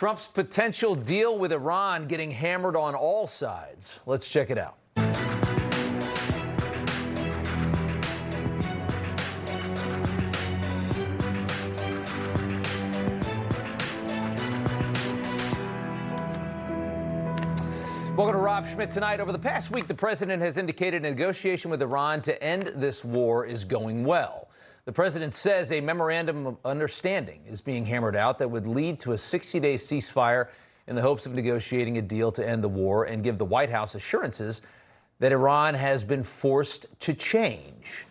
Trump's potential deal with Iran getting hammered on all sides. Let's check it out. Welcome to Rob Schmitt Tonight. Over the past week, the president has indicated a negotiation with Iran to end this war is going well. The president says a memorandum of understanding is being hammered out that would lead to a 60-day ceasefire in the hopes of negotiating a deal to end the war and give the White House assurances that Iran has been forced to change.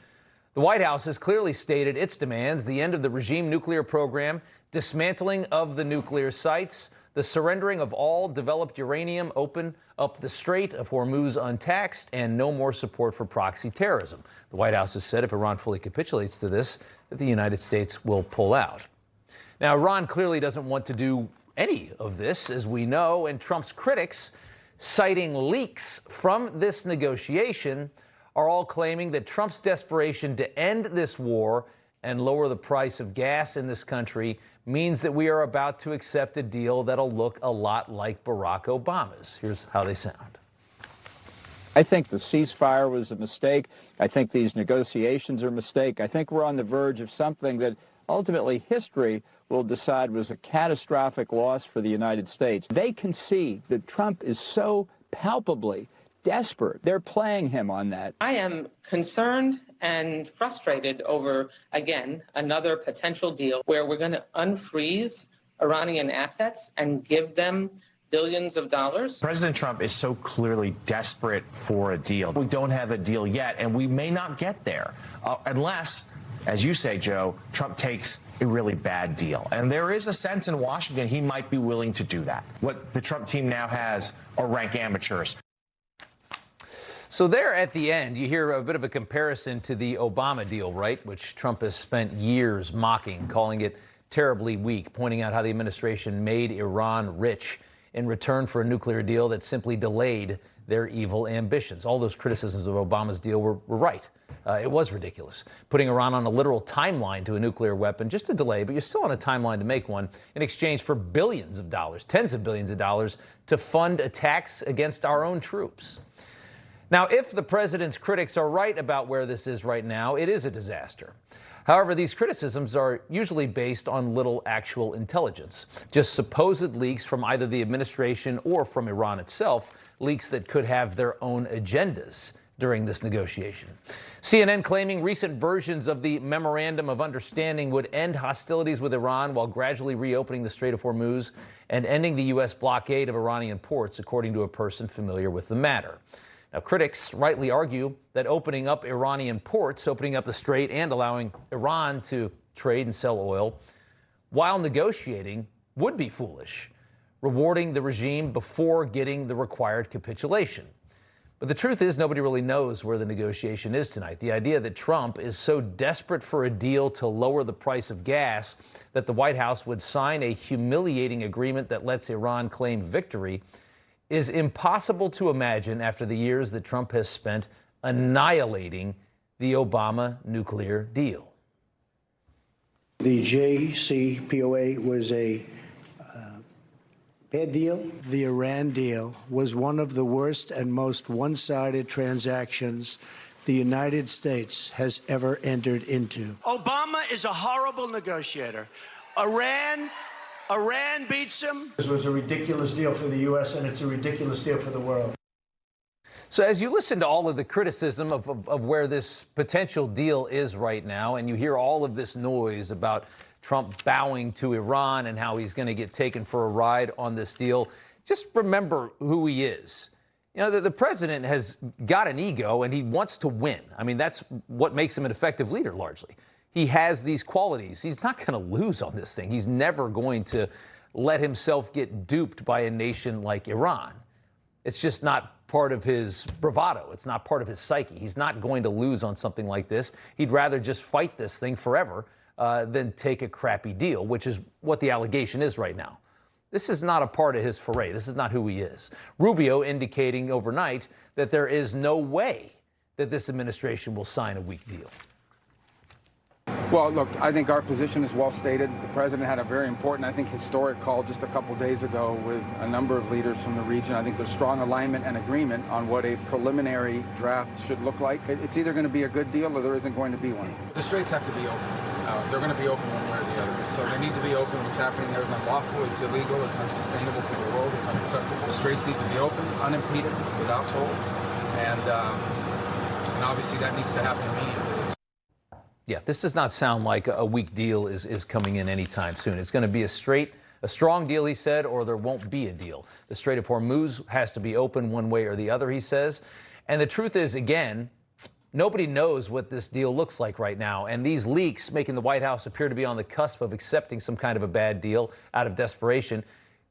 The White House has clearly stated its demands: the end of the regime nuclear program, dismantling of the nuclear sites, the surrendering of all developed uranium, open up the Strait of Hormuz untaxed, and no more support for proxy terrorism. The White House has said if Iran fully capitulates to this, that the United States will pull out. Now, Iran clearly doesn't want to do any of this, as we know, and Trump's critics, citing leaks from this negotiation, are all claiming that Trump's desperation to end this war and lower the price of gas in this country means that we are about to accept a deal that'll look a lot like Barack Obama's. Here's how they sound. I think the ceasefire was a mistake. I think these negotiations are a mistake. I think we're on the verge of something that ultimately history will decide was a catastrophic loss for the United States. They can see that Trump is so palpably desperate. They're playing him on that. I am concerned and frustrated over, again, another potential deal where we're going to unfreeze Iranian assets and give them billions of dollars. President Trump is so clearly desperate for a deal. We don't have a deal yet, and we may not get there unless, as you say, Joe, Trump takes a really bad deal. And there is a sense in Washington he might be willing to do that. What the Trump team now has are rank amateurs. So there at the end, you hear a bit of a comparison to the Obama deal, right, which Trump has spent years mocking, calling it terribly weak, pointing out how the administration made Iran rich in return for a nuclear deal that simply delayed their evil ambitions. All those criticisms of Obama's deal were right. It was ridiculous, putting Iran on a literal timeline to a nuclear weapon, just a delay, but you're still on a timeline to make one, in exchange for billions of dollars, tens of billions of dollars, to fund attacks against our own troops. Now, if the president's critics are right about where this is right now, it is a disaster. However, these criticisms are usually based on little actual intelligence, just supposed leaks from either the administration or from Iran itself, leaks that could have their own agendas during this negotiation. CNN claiming recent versions of the Memorandum of Understanding would end hostilities with Iran while gradually reopening the Strait of Hormuz and ending the U.S. blockade of Iranian ports, according to a person familiar with the matter. Now, critics rightly argue that opening up Iranian ports, opening up the strait, and allowing Iran to trade and sell oil while negotiating would be foolish, rewarding the regime before getting the required capitulation. But the truth is, nobody really knows where the negotiation is tonight. The idea that Trump is so desperate for a deal to lower the price of gas that the White House would sign a humiliating agreement that lets Iran claim victory is impossible to imagine after the years that Trump has spent annihilating the Obama nuclear deal. The JCPOA was a bad deal. The Iran deal was one of the worst and most one-sided transactions the United States has ever entered into. Obama is a horrible negotiator. Iran beats him. This was a ridiculous deal for the U.S., and it's a ridiculous deal for the world. So as you listen to all of the criticism of where this potential deal is right now, and you hear all of this noise about Trump bowing to Iran and how he's going to get taken for a ride on this deal, just remember who he is. You know, the president has got an ego, and he wants to win. I mean, that's what makes him an effective leader, largely. He has these qualities. He's not going to lose on this thing. He's never going to let himself get duped by a nation like Iran. It's just not part of his bravado. It's not part of his psyche. He's not going to lose on something like this. He'd rather just fight this thing forever than take a crappy deal, which is what the allegation is right now. This is not a part of his foray. This is not who he is. Rubio indicating overnight that there is no way that this administration will sign a weak deal. Well, look, I think our position is well stated. The president had a very important, I think, historic call just a couple days ago with a number of leaders from the region. I think there's strong alignment and agreement on what a preliminary draft should look like. It's either going to be a good deal or there isn't going to be one. The straits have to be open. They're going to be open one way or the other. So they need to be open. What's happening there is unlawful, it's illegal, it's unsustainable for the world, it's unacceptable. The straits need to be open, unimpeded, without tolls. And obviously that needs to happen immediately. Yeah, this does not sound like a weak deal is coming in anytime soon. It's going to be a strong deal, he said, or there won't be a deal. The Strait of Hormuz has to be open one way or the other, he says. And the truth is, again, nobody knows what this deal looks like right now. And these leaks making the White House appear to be on the cusp of accepting some kind of a bad deal out of desperation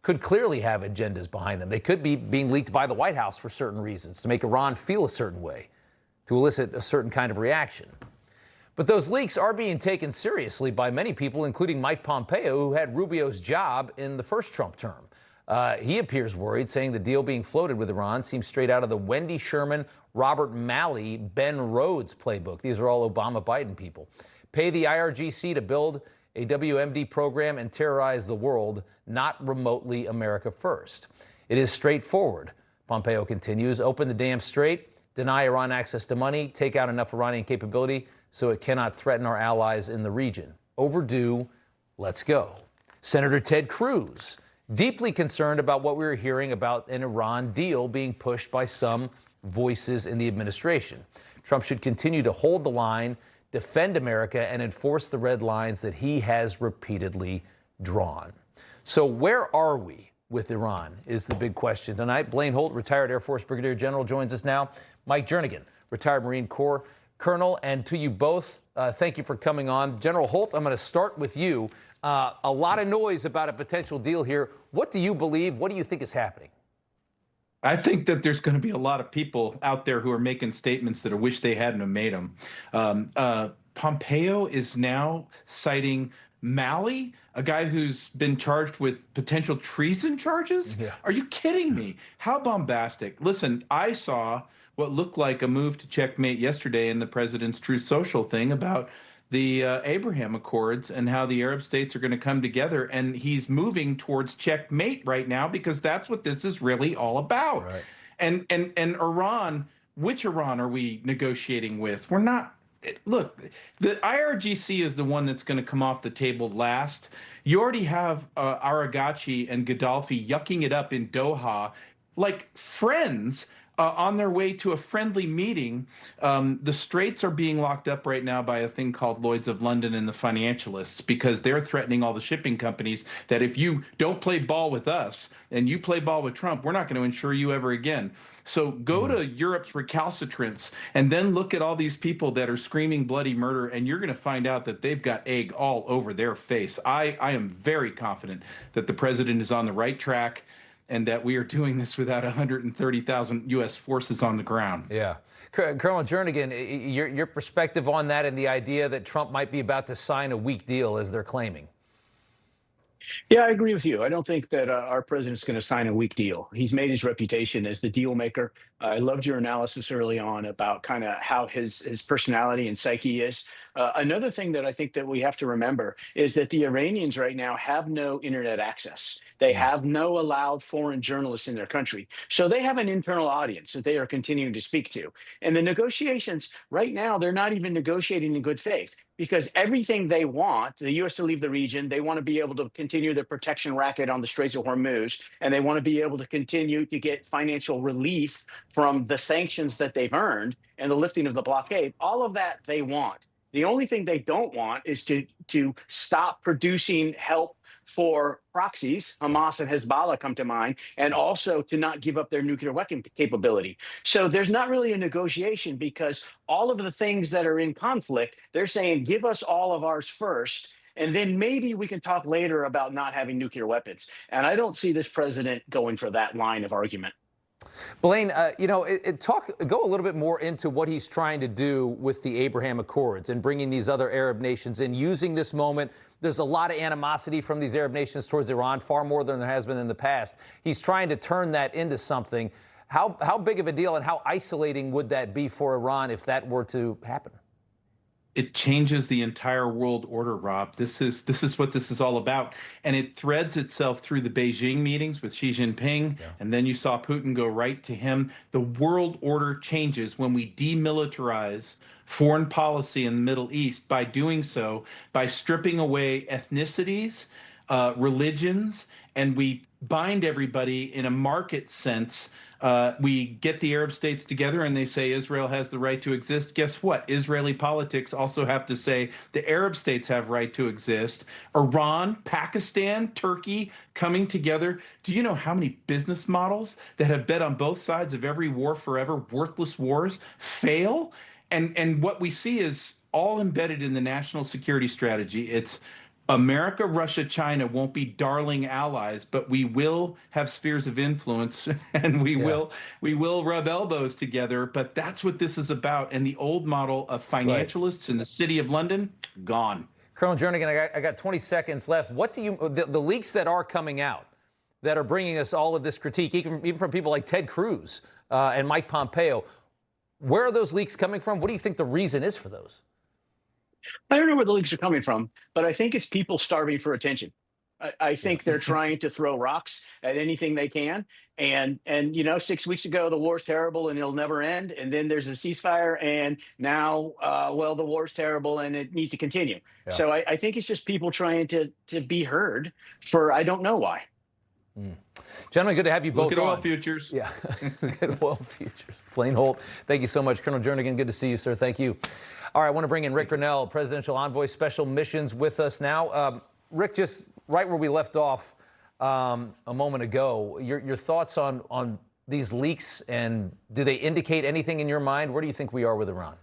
could clearly have agendas behind them. They could be being leaked by the White House for certain reasons, to make Iran feel a certain way, to elicit a certain kind of reaction. But those leaks are being taken seriously by many people, including Mike Pompeo, who had Rubio's job in the first Trump term. He appears worried, saying the deal being floated with Iran seems straight out of the Wendy Sherman, Robert Malley, Ben Rhodes playbook. These are all Obama-Biden people. Pay the IRGC to build a WMD program and terrorize the world, not remotely America first. It is straightforward. Pompeo continues, open the damn strait, deny Iran access to money, take out enough Iranian capability so it cannot threaten our allies in the region. Overdue, let's go. Senator Ted Cruz, deeply concerned about what we were hearing about an Iran deal being pushed by some voices in the administration. Trump should continue to hold the line, defend America, and enforce the red lines that he has repeatedly drawn. So where are we with Iran is the big question tonight. Blaine Holt, retired Air Force Brigadier General, joins us now. Mike Jernigan, retired Marine Corps Colonel, and to you both, thank you for coming on. General Holt, I'm going to start with you. A lot of noise about a potential deal here. What do you believe? What do you think is happening? I think that there's going to be a lot of people out there who are making statements that I wish they hadn't have made them. Pompeo is now citing Malley, a guy who's been charged with potential treason charges. Yeah. Are you kidding me? How bombastic. Listen, I saw what looked like a move to checkmate yesterday in the president's Truth Social thing about the Abraham Accords and how the Arab states are going to come together. And he's moving towards checkmate right now because that's what this is really all about. Right. And Iran, which Iran are we negotiating with? We're not. Look, the IRGC is the one that's going to come off the table last. You already have Aragachi and Gaddafi yucking it up in Doha like friends. On their way to a friendly meeting. The Straits are being locked up right now by a thing called Lloyd's of London and the financialists because they're threatening all the shipping companies that if you don't play ball with us and you play ball with Trump, we're not going to insure you ever again. So go to Europe's recalcitrants and then look at all these people that are screaming bloody murder, and you're going to find out that they've got egg all over their face. I am very confident that the president is on the right track and that we are doing this without 130,000 U.S. forces on the ground. Yeah. Colonel Jernigan, your perspective on that and the idea that Trump might be about to sign a weak deal, as they're claiming. Yeah, I agree with you. I don't think that our president's going to sign a weak deal. He's made his reputation as the deal maker. I loved your analysis early on about kind of how his personality and psyche is. Another thing that I think that we have to remember is that the Iranians right now have no internet access. They have no allowed foreign journalists in their country. So they have an internal audience that they are continuing to speak to. And the negotiations right now, they're not even negotiating in good faith, because everything they want, the U.S. to leave the region, they want to be able to continue their protection racket on the Straits of Hormuz, and they want to be able to continue to get financial relief from the sanctions that they've earned and the lifting of the blockade. All of that they want. The only thing they don't want is to stop producing help for proxies. Hamas and Hezbollah come to mind, and also to not give up their nuclear weapon capability. So there's not really a negotiation, because all of the things that are in conflict, they're saying, give us all of ours first, and then maybe we can talk later about not having nuclear weapons. And I don't see this president going for that line of argument. Blaine, go a little bit more into what he's trying to do with the Abraham Accords and bringing these other Arab nations in, using this moment. There's a lot of animosity from these Arab nations towards Iran, far more than there has been in the past. He's trying to turn that into something. How big of a deal and how isolating would that be for Iran if that were to happen? it changes the entire world order, Rob. This is what this is all about. And it threads itself through the Beijing meetings with Xi Jinping. Yeah. And then you saw Putin go right to him. The world order changes when we demilitarize foreign policy in the Middle East by doing so, by stripping away ethnicities, religions, and we bind everybody in a market sense. We get the Arab states together and they say Israel has the right to exist. Guess what? Israeli politics also have to say the Arab states have right to exist. Iran, Pakistan, Turkey coming together. Do you know how many business models that have bet on both sides of every war forever, worthless wars, fail? And what we see is all embedded in the national security strategy. It's America, Russia, China won't be darling allies, but we will have spheres of influence and we will rub elbows together. But that's what this is about. And the old model of financialists in the city of London, gone. Colonel Jernigan, I got 20 seconds left. What do you, the leaks that are coming out that are bringing us all of this critique, even from people like Ted Cruz and Mike Pompeo, where are those leaks coming from? What do you think the reason is for those? I don't know where the leaks are coming from, but I think it's people starving for attention. I think they're trying to throw rocks at anything they can. And 6 weeks ago, the war's terrible and it'll never end. And then there's a ceasefire. And now, the war's terrible and it needs to continue. Yeah. So I think it's just people trying to be heard for I don't know why. Gentlemen, good to have you both. Look at oil futures. Yeah, look at oil futures. Blaine Holt, thank you so much. Colonel Jernigan, good to see you, sir. Thank you. All right, I want to bring in Rick Grenell, Presidential Envoy, Special Missions, with us now. Rick, just right where we left off a moment ago, your thoughts on these leaks, and do they indicate anything in your mind? Where do you think we are with Iran?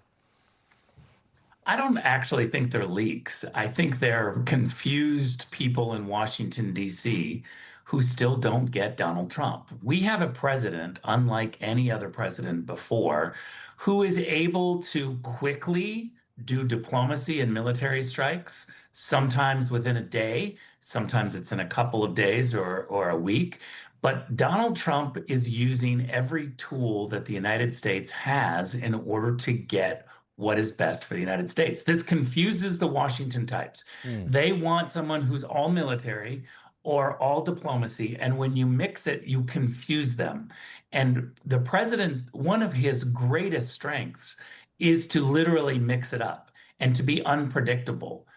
I don't actually think they're leaks. I think they're confused people in Washington, D.C., who still don't get Donald Trump. We have a president, unlike any other president before, who is able to quickly do diplomacy and military strikes, sometimes within a day, sometimes it's in a couple of days or a week. But Donald Trump is using every tool that the United States has in order to get what is best for the United States. This confuses the Washington types. They want someone who's all military or all diplomacy, and when you mix it, you confuse them. And the president, one of his greatest strengths is to literally mix it up and to be unpredictable.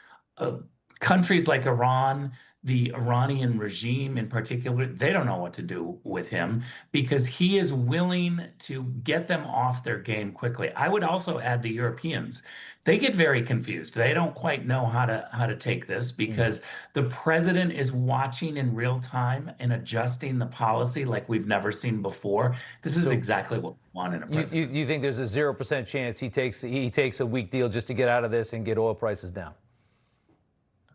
Countries like Iran, the Iranian regime in particular, they don't know what to do with him because he is willing to get them off their game quickly. I would also add the Europeans. They get very confused. They don't quite know how to take this because the president is watching in real time and adjusting the policy like we've never seen before. This is exactly what we want in a president. You think there's a 0% chance he takes a weak deal just to get out of this and get oil prices down?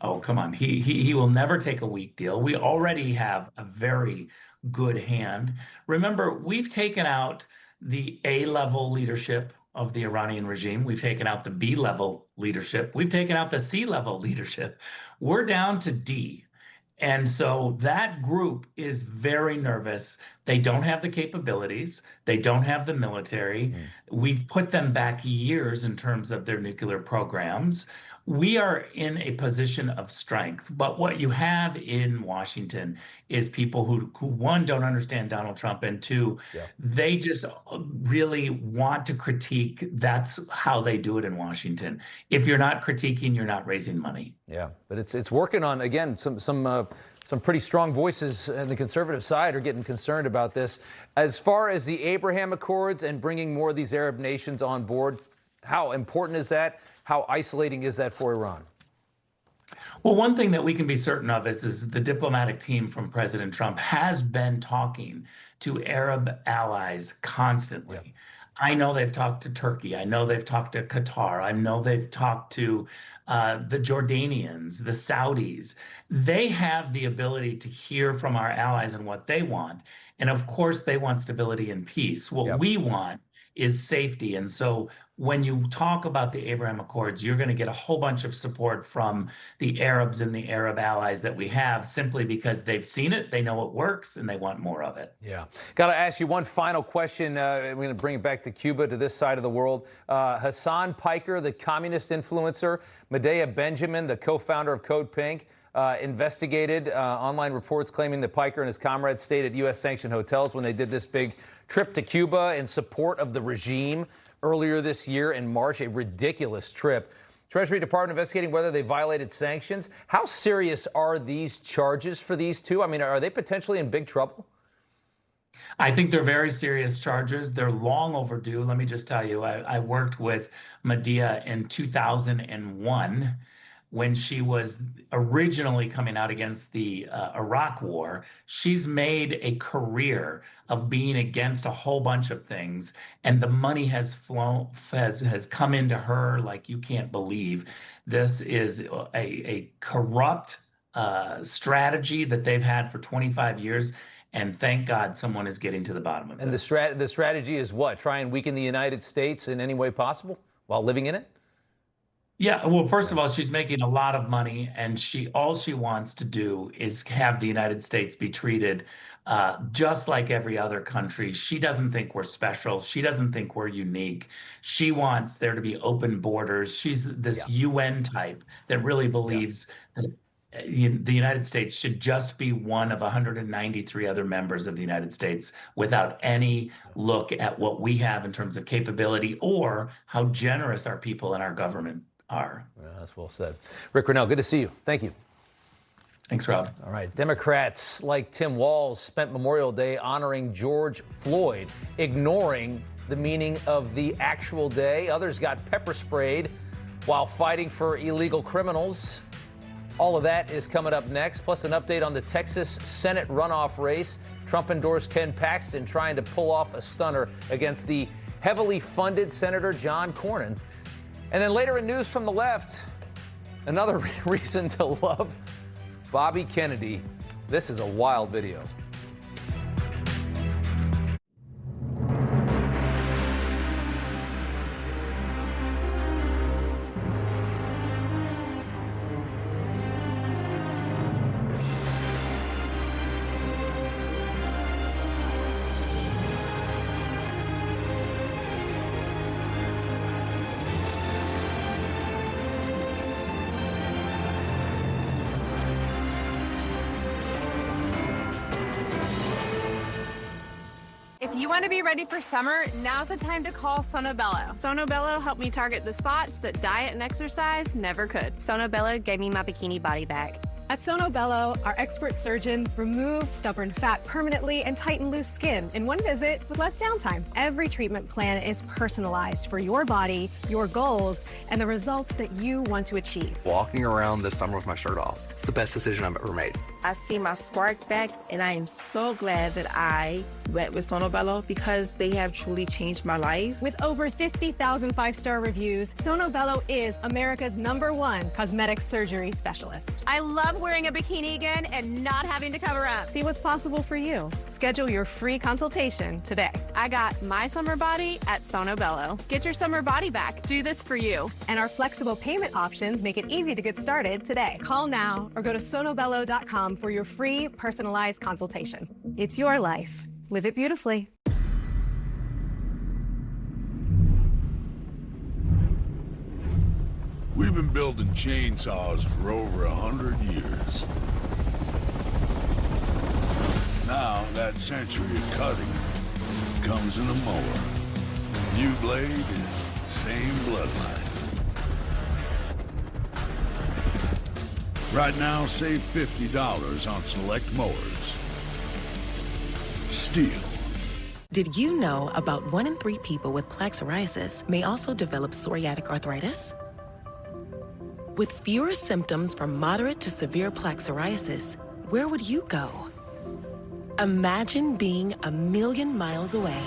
Oh, come on. He will never take a weak deal. We already have a very good hand. Remember, we've taken out the A-level leadership of the Iranian regime. We've taken out the B-level leadership. We've taken out the C-level leadership. We're down to D. And so that group is very nervous. They don't have the capabilities. They don't have the military. We've put them back years in terms of their nuclear programs. We are in a position of strength. But what you have in Washington is people who one, don't understand Donald Trump, and two, they just really want to critique. That's how they do it in Washington. If you're not critiquing, you're not raising money. Yeah, but it's working on, again, some pretty strong voices on the conservative side are getting concerned about this. As far as the Abraham Accords and bringing more of these Arab nations on board, how important is that? How isolating is that for Iran? Well, one thing that we can be certain of is the diplomatic team from President Trump has been talking to Arab allies constantly. Yeah. I know they've talked to Turkey. I know they've talked to Qatar. I know they've talked to the Jordanians, the Saudis. They have the ability to hear from our allies and what they want. And of course, they want stability and peace. What we want is safety. And so when you talk about the Abraham Accords, you're going to get a whole bunch of support from the Arabs and the Arab allies that we have, simply because they've seen it, they know it works, and they want more of it. Yeah. Got to ask you one final question. We're going to bring it back to Cuba, to this side of the world. Hassan Piker, the communist influencer, Medea Benjamin, the co-founder of Code Pink, investigated online reports claiming that Piker and his comrades stayed at U.S.-sanctioned hotels when they did this big trip to Cuba in support of the regime earlier this year in March, a ridiculous trip. Treasury Department investigating whether they violated sanctions. How serious are these charges for these two? I mean, are they potentially in big trouble? I think they're very serious charges. They're long overdue. Let me just tell you, I worked with Medea in 2001 when she was originally coming out against the Iraq War. She's made a career of being against a whole bunch of things, and the money has come into her like you can't believe. This is a corrupt strategy that they've had for 25 years. And thank God someone is getting to the bottom of it. And the strategy is what? Try and weaken the United States in any way possible while living in it? Yeah, well, first of all, she's making a lot of money, and all she wants to do is have the United States be treated just like every other country. She doesn't think we're special. She doesn't think we're unique. She wants there to be open borders. She's this UN type that really believes that the United States should just be one of 193 other members of the United States without any look at what we have in terms of capability or how generous our people and our government are. Yeah, that's well said. Rick Grenell, good to see you. Thank you. Thanks, Rob. All right. Democrats like Tim Walz spent Memorial Day honoring George Floyd, ignoring the meaning of the actual day. Others got pepper sprayed while fighting for illegal criminals. All of that is coming up next, plus an update on the Texas Senate runoff race. Trump endorsed Ken Paxton trying to pull off a stunner against the heavily funded Senator John Cornyn. And then later in news from the left, another reason to love Bobby Kennedy. This is a wild video. If you want to be ready for summer, now's the time to call Sono Bello. Sono Bello helped me target the spots that diet and exercise never could. Sono Bello gave me my bikini body back. At Sono Bello, our expert surgeons remove stubborn fat permanently and tighten loose skin in one visit with less downtime. Every treatment plan is personalized for your body, your goals, and the results that you want to achieve. Walking around this summer with my shirt off, it's the best decision I've ever made. I see my spark back, and I am so glad that I went with Sono Bello because they have truly changed my life. With over 50,000 five-star reviews, Sono Bello is America's #1 cosmetic surgery specialist. I love wearing a bikini again and not having to cover up. See what's possible for you. Schedule your free consultation today. I got my summer body at Sono Bello. Get your summer body back. Do this for you. And our flexible payment options make it easy to get started today. Call now or go to sonobello.com for your free personalized consultation. It's your life. Live it beautifully. We've been building chainsaws for over 100 years. Now that century of cutting comes in a mower. New blade, same bloodline. Right now, save $50 on select mowers. Steel. Did you know about 1 in 3 people with plaque psoriasis may also develop psoriatic arthritis? With fewer symptoms from moderate to severe plaque psoriasis, where would you go? Imagine being a million miles away.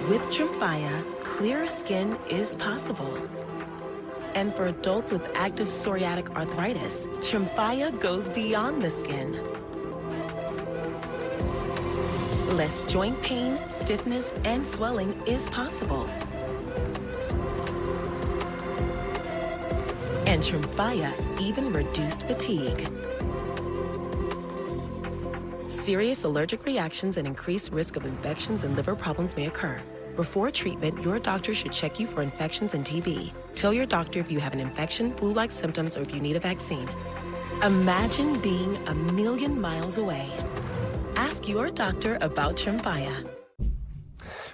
With Tremfya, clearer skin is possible. And for adults with active psoriatic arthritis, Tremfya goes beyond the skin. Less joint pain, stiffness, and swelling is possible. And Tremfya even reduced fatigue. Serious allergic reactions and increased risk of infections and liver problems may occur. Before treatment, your doctor should check you for infections and TB. Tell your doctor if you have an infection, flu-like symptoms, or if you need a vaccine. Imagine being a million miles away. Ask your doctor about Tremfya.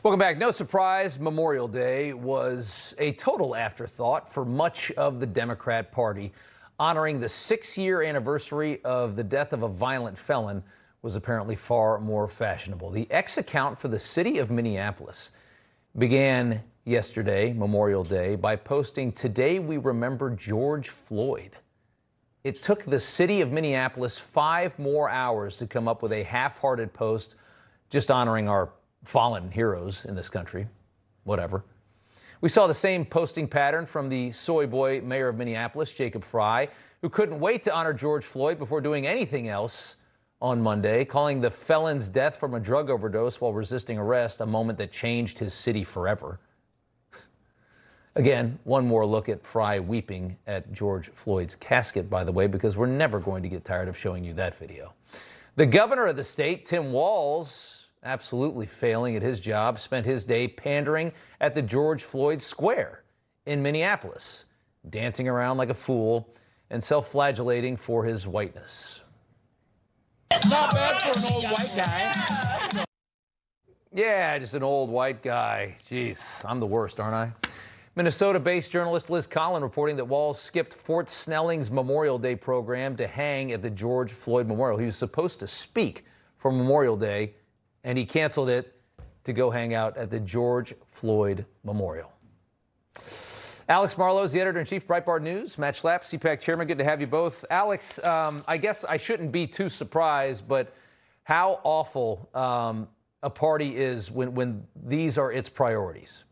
Welcome back. No surprise, Memorial Day was a total afterthought for much of the Democrat Party. Honoring the 6-year anniversary of the death of a violent felon was apparently far more fashionable. The X account for the city of Minneapolis began yesterday, Memorial Day, by posting, "Today we remember George Floyd." It took the city of Minneapolis 5 more hours to come up with a half-hearted post just honoring our fallen heroes in this country. Whatever. We saw the same posting pattern from the soy boy mayor of Minneapolis, Jacob Frey, who couldn't wait to honor George Floyd before doing anything else on Monday, calling the felon's death from a drug overdose while resisting arrest a moment that changed his city forever. Again, one more look at Frey weeping at George Floyd's casket, by the way, because we're never going to get tired of showing you that video. The governor of the state, Tim Walz, absolutely failing at his job, spent his day pandering at the George Floyd Square in Minneapolis, dancing around like a fool and self-flagellating for his whiteness. Not bad for an old white guy. Yeah, just an old white guy. Jeez, I'm the worst, aren't I? Minnesota-based journalist Liz Colin reporting that Walz skipped Fort Snelling's Memorial Day program to hang at the George Floyd Memorial. He was supposed to speak for Memorial Day, and he canceled it to go hang out at the George Floyd Memorial. Alex Marlow is the editor-in-chief, Breitbart News. Matt Schlapp, CPAC chairman, good to have you both. Alex, I guess I shouldn't be too surprised, but how awful a party is when these are its priorities.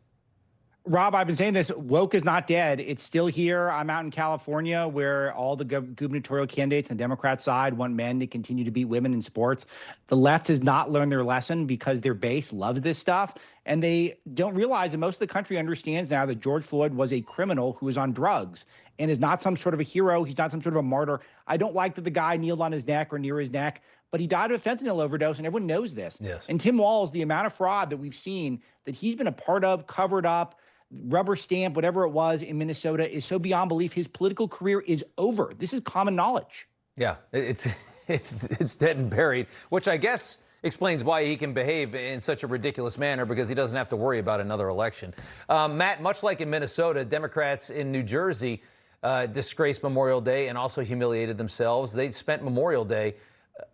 Rob, I've been saying this, woke is not dead. It's still here. I'm out in California where all the gubernatorial candidates on the Democrat side want men to continue to beat women in sports. The left has not learned their lesson because their base loves this stuff. And they don't realize that most of the country understands now that George Floyd was a criminal who was on drugs and is not some sort of a hero. He's not some sort of a martyr. I don't like that the guy kneeled on his neck or near his neck, but he died of a fentanyl overdose, and everyone knows this. Yes. And Tim Walz, the amount of fraud that we've seen that he's been a part of, covered up, rubber stamp, whatever it was in Minnesota, is so beyond belief. His political career is over. This is common knowledge. Yeah, it's dead and buried, which I guess explains why he can behave in such a ridiculous manner, because he doesn't have to worry about another election. Matt, much like in Minnesota, Democrats in New Jersey disgraced Memorial Day and also humiliated themselves. They spent Memorial Day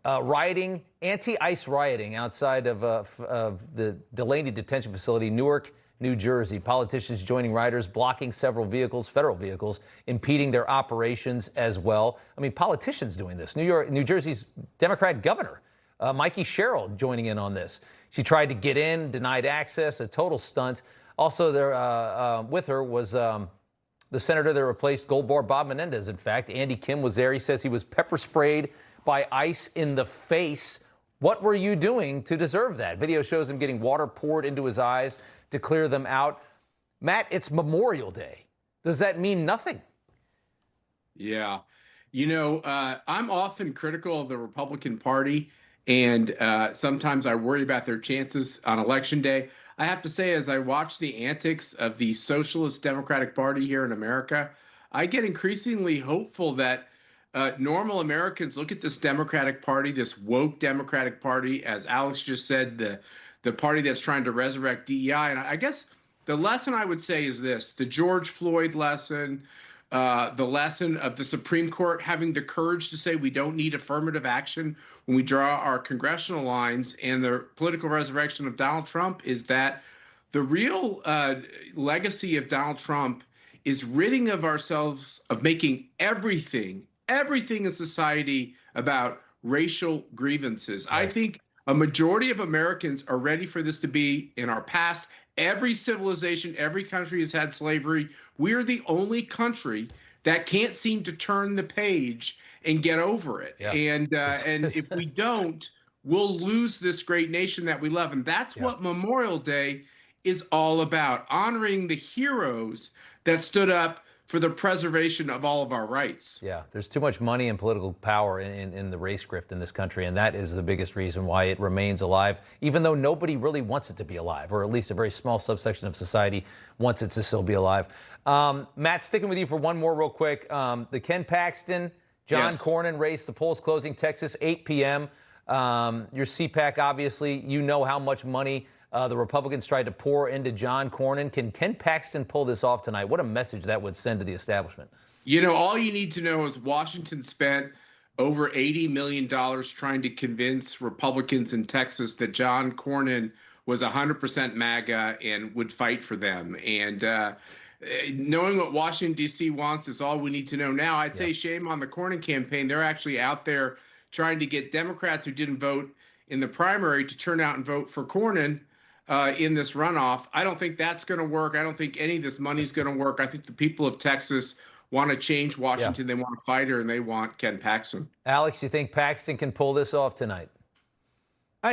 rioting, anti-ICE rioting outside of the Delaney Detention Facility, Newark, New Jersey. Politicians joining rioters, blocking several vehicles, federal vehicles, impeding their operations as well. I mean, politicians doing this. New Jersey's Democrat governor, Mikey Sherrill, joining in on this. She tried to get in, denied access, a total stunt. Also there with her was the senator that replaced Goldbar Bob Menendez. In fact, Andy Kim was there. He says he was pepper sprayed by ICE in the face. What were you doing to deserve that? Video shows him getting water poured into his eyes to clear them out. Matt, it's Memorial Day. Does that mean nothing? Yeah. You know, I'm often critical of the Republican Party, and sometimes I worry about their chances on Election Day. I have to say, as I watch the antics of the Socialist Democratic Party here in America, I get increasingly hopeful that normal Americans look at this Democratic Party, this woke Democratic Party, as Alex just said, the party that's trying to resurrect DEI. And I guess the lesson I would say is this: the George Floyd lesson, the lesson of the Supreme Court having the courage to say we don't need affirmative action when we draw our congressional lines, and the political resurrection of Donald Trump, is that the real legacy of Donald Trump is ridding of ourselves of making everything in society about racial grievances. Right. I think a majority of Americans are ready for this to be in our past. Every civilization, every country has had slavery. We're the only country that can't seem to turn the page and get over it. Yeah. And if we don't, we'll lose this great nation that we love. And that's what Memorial Day is all about, honoring the heroes that stood up for the preservation of all of our rights. Yeah, there's too much money and political power in the race grift in this country, and that is the biggest reason why it remains alive, even though nobody really wants it to be alive, or at least a very small subsection of society wants it to still be alive. Matt, sticking with you for one more real quick. The Ken Paxton, John Cornyn race, the polls closing, Texas, 8 p.m. Your CPAC, obviously, you know how much money the Republicans tried to pour into John Cornyn. Can Ken Paxton pull this off tonight? What a message that would send to the establishment. You know, all you need to know is Washington spent over $80 million trying to convince Republicans in Texas that John Cornyn was 100% MAGA and would fight for them. And knowing what Washington, D.C. wants is all we need to know now. I'd say shame on the Cornyn campaign. They're actually out there trying to get Democrats who didn't vote in the primary to turn out and vote for Cornyn in this runoff. I don't think that's going to work. I don't think any of this money's going to work. I think the people of Texas want to change Washington. They want a fighter, and they want Ken Paxton. Alex, you think Paxton can pull this off tonight?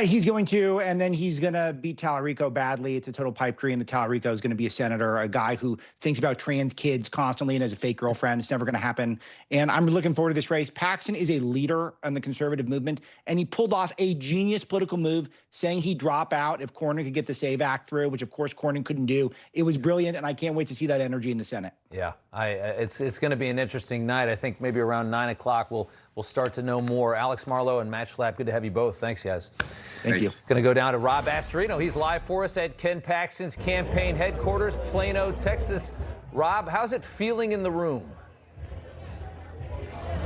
He's going to, and then he's going to beat Tallarico badly. It's a total pipe dream that Tallarico is going to be a senator, a guy who thinks about trans kids constantly and has a fake girlfriend. It's never going to happen. And I'm looking forward to this race. Paxton is a leader in the conservative movement, and he pulled off a genius political move saying he'd drop out if Cornyn could get the SAVE Act through, which, of course, Cornyn couldn't do. It was brilliant, and I can't wait to see that energy in the Senate. Yeah, it's going to be an interesting night. I think maybe around 9 o'clock we'll start to know more. Alex Marlow and Matt Schlapp, good to have you both. Thanks, guys. Thank you. Going to go down to Rob Astorino. He's live for us at Ken Paxton's campaign headquarters, Plano, Texas. Rob, how's it feeling in the room?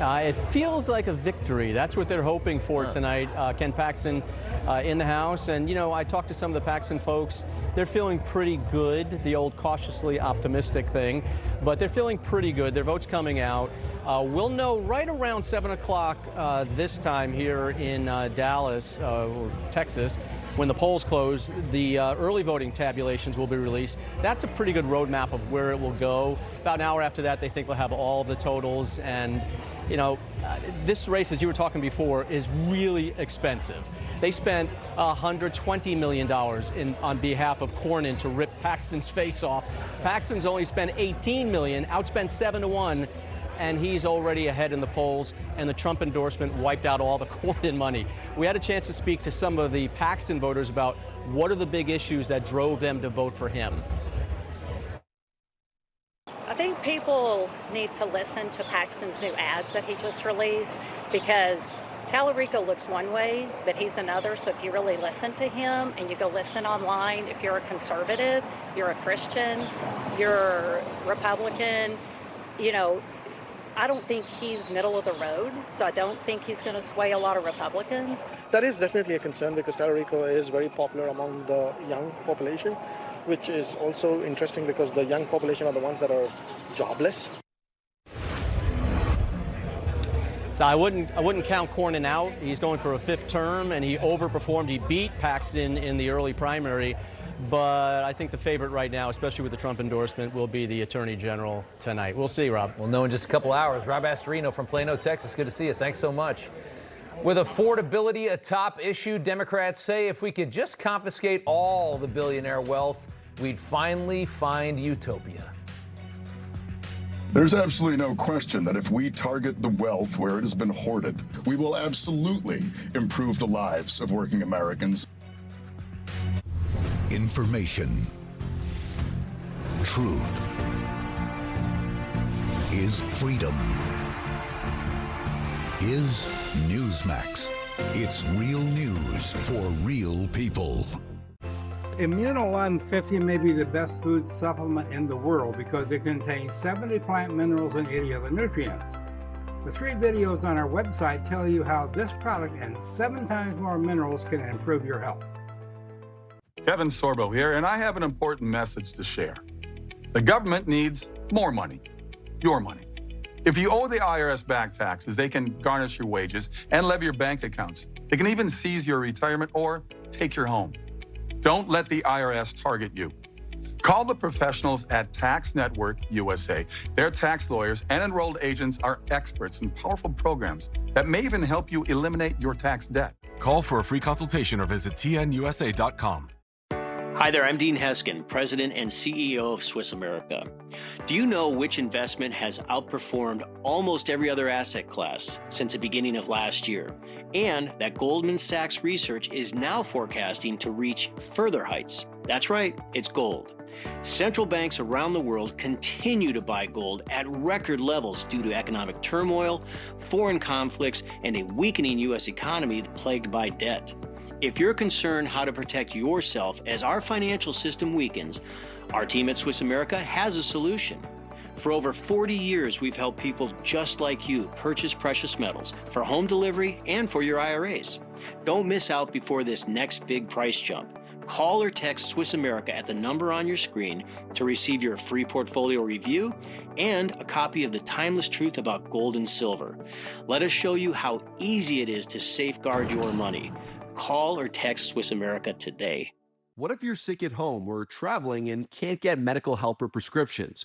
It feels like a victory. That's what they're hoping for tonight. Ken Paxton in the House. And, you know, I talked to some of the Paxton folks. They're feeling pretty good, the old cautiously optimistic thing. But they're feeling pretty good. Their vote's coming out. We'll know right around 7 o'clock this time here in Dallas, Texas. When the polls close, the early voting tabulations will be released. That's a pretty good roadmap of where it will go. About an hour after that, they think they'll have all of the totals. And, you know, this race, as you were talking before, is really expensive. They spent $120 million on behalf of Cornyn to rip Paxton's face off. Paxton's only spent $18 million, outspent 7-1. And he's already ahead in the polls, and the Trump endorsement wiped out all the Cornyn money. We had a chance to speak to some of the Paxton voters about what are the big issues that drove them to vote for him. I think people need to listen to Paxton's new ads that he just released, because Tallarico looks one way, but he's another. So if you really listen to him and you go listen online, if you're a conservative, you're a Christian, you're Republican, you know, I don't think he's middle of the road, so I don't think he's going to sway a lot of Republicans. That is definitely a concern, because Tallarico is very popular among the young population, which is also interesting because the young population are the ones that are jobless. So I wouldn't count Cornyn out. He's going for a 5th term, and he overperformed. He beat Paxton in the early primary. But I think the favorite right now, especially with the Trump endorsement, will be the Attorney General tonight. We'll see, Rob. We'll know in just a couple hours. Rob Astorino from Plano, Texas. Good to see you. Thanks so much. With affordability a top issue, Democrats say if we could just confiscate all the billionaire wealth, we'd finally find utopia. There's absolutely no question that if we target the wealth where it has been hoarded, we will absolutely improve the lives of working Americans. Information. Truth is freedom. Is Newsmax. It's real news for real people. Immuno 150 may be the best food supplement in the world because it contains 70 plant minerals and 80 other nutrients. The 3 videos on our website tell you how this product and 7 times more minerals can improve your health. Kevin Sorbo here, and I have an important message to share. The government needs more money, your money. If you owe the IRS back taxes, they can garnish your wages and levy your bank accounts. They can even seize your retirement or take your home. Don't let the IRS target you. Call the professionals at Tax Network USA. Their tax lawyers and enrolled agents are experts in powerful programs that may even help you eliminate your tax debt. Call for a free consultation or visit tnusa.com. Hi there, I'm Dean Heskin, President and CEO of Swiss America. Do you know which investment has outperformed almost every other asset class since the beginning of last year? And that Goldman Sachs research is now forecasting to reach further heights. That's right, it's gold. Central banks around the world continue to buy gold at record levels due to economic turmoil, foreign conflicts, and a weakening U.S. economy plagued by debt. If you're concerned how to protect yourself as our financial system weakens, our team at Swiss America has a solution. For over 40 years, we've helped people just like you purchase precious metals for home delivery and for your IRAs. Don't miss out before this next big price jump. Call or text Swiss America at the number on your screen to receive your free portfolio review and a copy of The Timeless Truth About Gold and Silver. Let us show you how easy it is to safeguard your money. Call or text Swiss America today. What if you're sick at home or traveling and can't get medical help or prescriptions?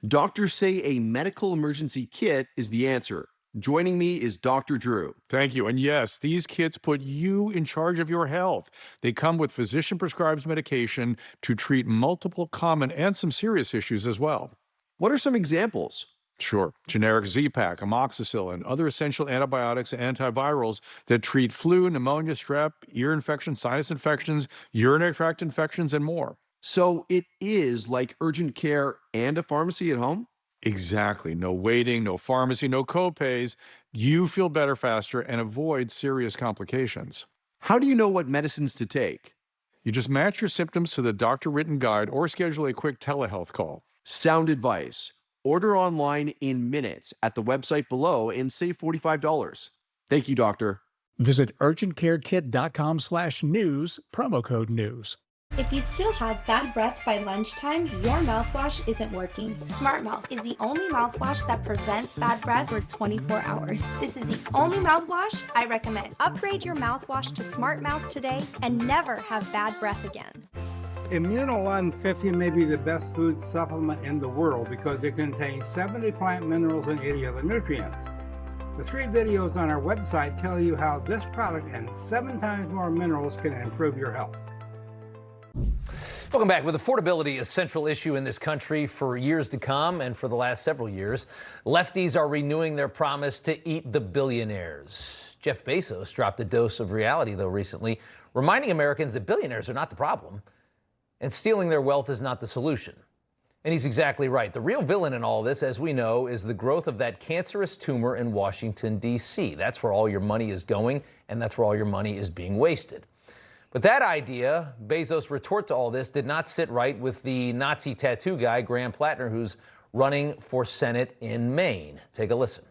Doctors say a medical emergency kit is the answer. Joining me is Dr. Drew. Thank you. And yes, these kits put you in charge of your health. They come with physician-prescribed medication to treat multiple common and some serious issues as well. What are some examples? Sure. Generic Z-Pak, amoxicillin, other essential antibiotics and antivirals that treat flu, pneumonia, strep, ear infections, sinus infections, urinary tract infections, and more. So it is like urgent care and a pharmacy at home? Exactly. No waiting, no pharmacy, no copays. You feel better faster and avoid serious complications. How do you know what medicines to take? You just match your symptoms to the doctor-written guide or schedule a quick telehealth call. Sound advice. Order online in minutes at the website below and save $45. Thank you, doctor. Visit urgentcarekit.com/news, promo code news. If you still have bad breath by lunchtime, your mouthwash isn't working. Smart Mouth is the only mouthwash that prevents bad breath for 24 hours. This is the only mouthwash I recommend. Upgrade your mouthwash to Smart Mouth today and never have bad breath again. Immuno 50 may be the best food supplement in the world because it contains 70 plant minerals and 80 other nutrients. The 3 videos on our website tell you how this product and 7 times more minerals can improve your health. Welcome back. With affordability a central issue in this country for years to come and for the last several years, lefties are renewing their promise to eat the billionaires. Jeff Bezos dropped a dose of reality, though, recently, reminding Americans that billionaires are not the problem and stealing their wealth is not the solution. And he's exactly right. The real villain in all this, as we know, is the growth of that cancerous tumor in Washington, D.C. That's where all your money is going, and that's where all your money is being wasted. But that idea, Bezos' retort to all this, did not sit right with the Nazi tattoo guy, Graham Plattner, who's running for Senate in Maine. Take a listen.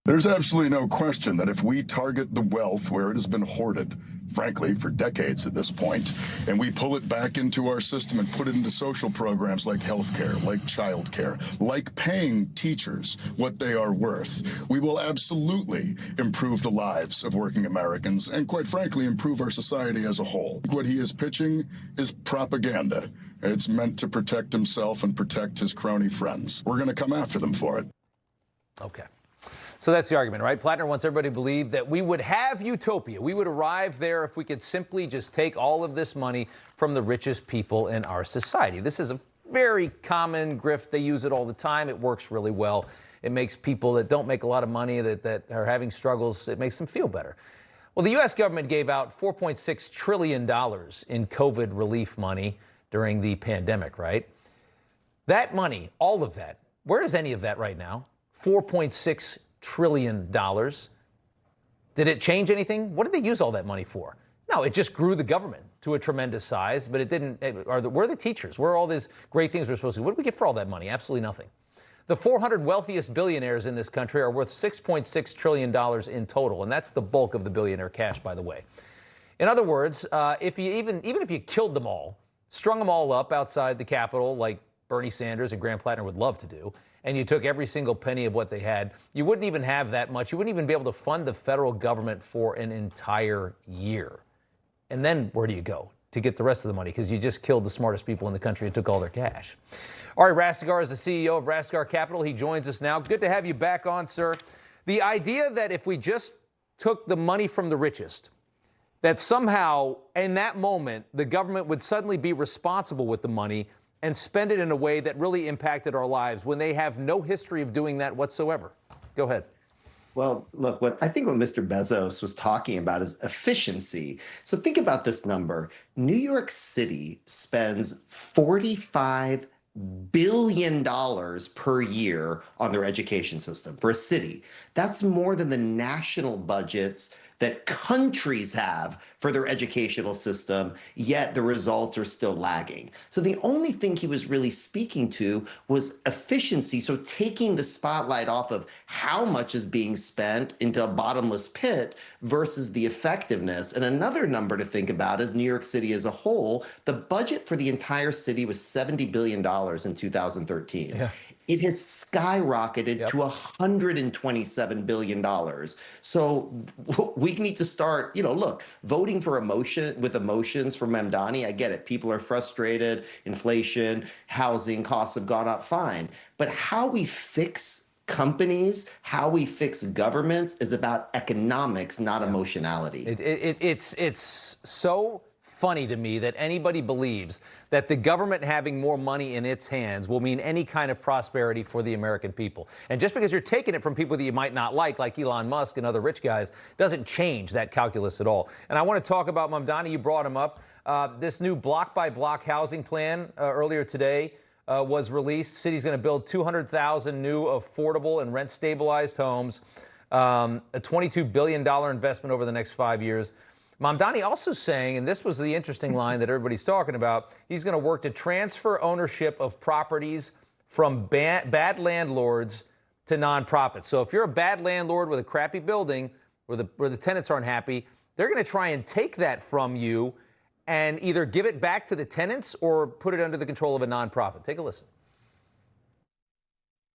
There's absolutely no question that if we target the wealth where it has been hoarded, frankly, for decades at this point, and we pull it back into our system and put it into social programs like healthcare, like childcare, like paying teachers what they are worth, we will absolutely improve the lives of working Americans and, quite frankly, improve our society as a whole. What he is pitching is propaganda. It's meant to protect himself and protect his crony friends. We're going to come after them for it. Okay. So that's the argument, right? Plattner wants everybody to believe that we would have utopia. We would arrive there if we could simply just take all of this money from the richest people in our society. This is a very common grift. They use it all the time. It works really well. It makes people that don't make a lot of money, that are having struggles, it makes them feel better. Well, the U.S. government gave out $4.6 trillion in COVID relief money during the pandemic, right? That money, all of that, where is any of that right now? $4.6 trillion. Did it change anything? What did they use all that money for? No, it just grew the government to a tremendous size, but it didn't. Where are the teachers? Where are all these great things we're supposed to do? What did we get for all that money? Absolutely nothing. The 400 wealthiest billionaires in this country are worth $6.6 trillion in total, and that's the bulk of the billionaire cash, by the way. In other words, if you even if you killed them all, strung them all up outside the Capitol like Bernie Sanders and Graham Plattner would love to do, and you took every single penny of what they had, you wouldn't even have that much. You wouldn't even be able to fund the federal government for an entire year. And then where do you go to get the rest of the money? Because you just killed the smartest people in the country and took all their cash. Ari Rastegar is the CEO of Rastegar Capital. He joins us now. Good to have you back on, sir. The idea that if we just took the money from the richest that somehow in that moment, the government would suddenly be responsible with the money and spend it in a way that really impacted our lives when they have no history of doing that whatsoever. Go ahead. Well, look, what Mr. Bezos was talking about is efficiency. So think about this number. New York City spends $45 billion per year on their education system for a city. That's more than the national budgets that countries have for their educational system, yet the results are still lagging. So the only thing he was really speaking to was efficiency, so taking the spotlight off of how much is being spent into a bottomless pit versus the effectiveness. And another number to think about is New York City as a whole. The budget for the entire city was $70 billion in 2013. Yeah. It has skyrocketed to $127 billion. So we need to start, look, voting for emotions for Mamdani. I get it. People are frustrated. Inflation, housing costs have gone up, fine. But how we fix companies, how we fix governments is about economics, not emotionality. It's so funny to me that anybody believes that the government having more money in its hands will mean any kind of prosperity for the American people. And just because you're taking it from people that you might not like Elon Musk and other rich guys, doesn't change that calculus at all. And I want to talk about Mamdani. You brought him up. This new block-by-block housing plan earlier today was released. City's going to build 200,000 new affordable and rent-stabilized homes, a $22 billion investment over the next 5 years. Mamdani also saying, and this was the interesting line that everybody's talking about, he's going to work to transfer ownership of properties from bad landlords to nonprofits. So if you're a bad landlord with a crappy building where the tenants aren't happy, they're going to try and take that from you and either give it back to the tenants or put it under the control of a nonprofit. Take a listen.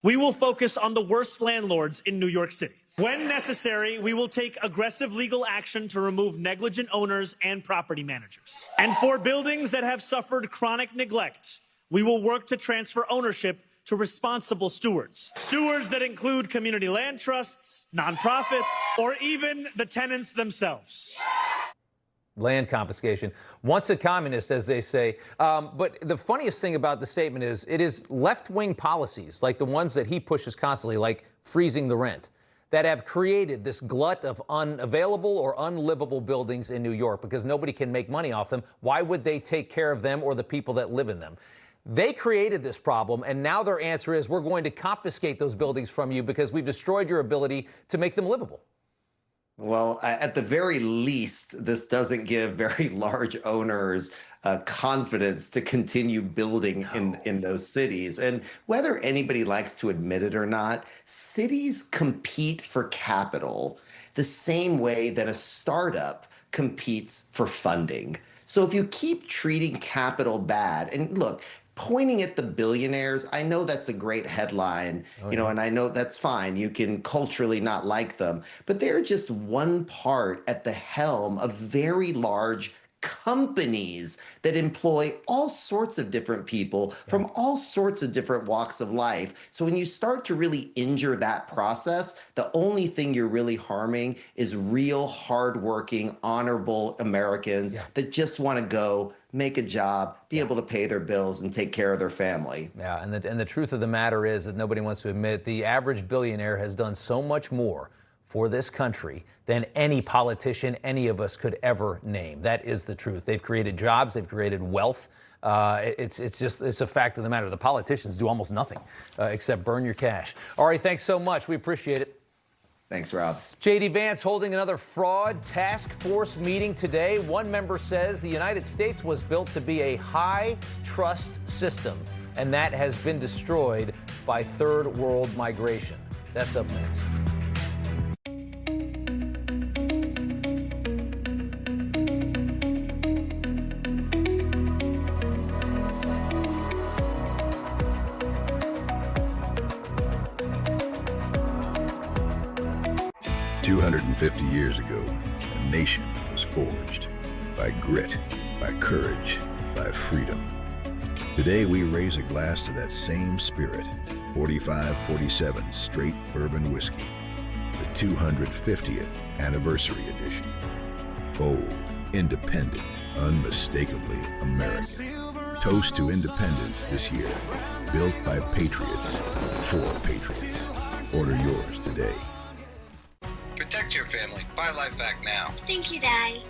We will focus on the worst landlords in New York City. When necessary, we will take aggressive legal action to remove negligent owners and property managers. And for buildings that have suffered chronic neglect, we will work to transfer ownership to responsible stewards. Stewards that include community land trusts, nonprofits, or even the tenants themselves. Land confiscation. Once a communist, as they say. But the funniest thing about the statement is it is left-wing policies, like the ones that he pushes constantly, like freezing the rent, that have created this glut of unavailable or unlivable buildings in New York because nobody can make money off them. Why would they take care of them or the people that live in them? They created this problem, and now their answer is we're going to confiscate those buildings from you because we've destroyed your ability to make them livable. Well, at the very least, this doesn't give very large owners confidence to continue building in those cities. And whether anybody likes to admit it or not, cities compete for capital the same way that a startup competes for funding. So if you keep treating capital bad, and look, pointing at the billionaires, I know that's a great headline, and I know that's fine. You can culturally not like them, but they're just one part at the helm of very large companies that employ all sorts of different people from all sorts of different walks of life. So when you start to really injure that process, the only thing you're really harming is real, hardworking, honorable Americans that just want to go make a job, be able to pay their bills and take care of their family. Yeah, and the truth of the matter is that nobody wants to admit the average billionaire has done so much more for this country than any politician any of us could ever name. That is the truth. They've created jobs, they've created wealth. It's a fact of the matter. The politicians do almost nothing except burn your cash. All right, thanks so much. We appreciate it. Thanks, Rob. J.D. Vance holding another fraud task force meeting today. One member says the United States was built to be a high trust system, and that has been destroyed by third world migration. That's up next. $250 years ago, a nation was forged by grit, by courage, by freedom. Today, we raise a glass to that same spirit. 4547 Straight Bourbon Whiskey, the 250th Anniversary Edition. Bold, Independent, unmistakably American. Toast to independence this year. Built by patriots, for patriots. Order yours today. Protect your family. Buy LifeVac now. Thank you, Daddy.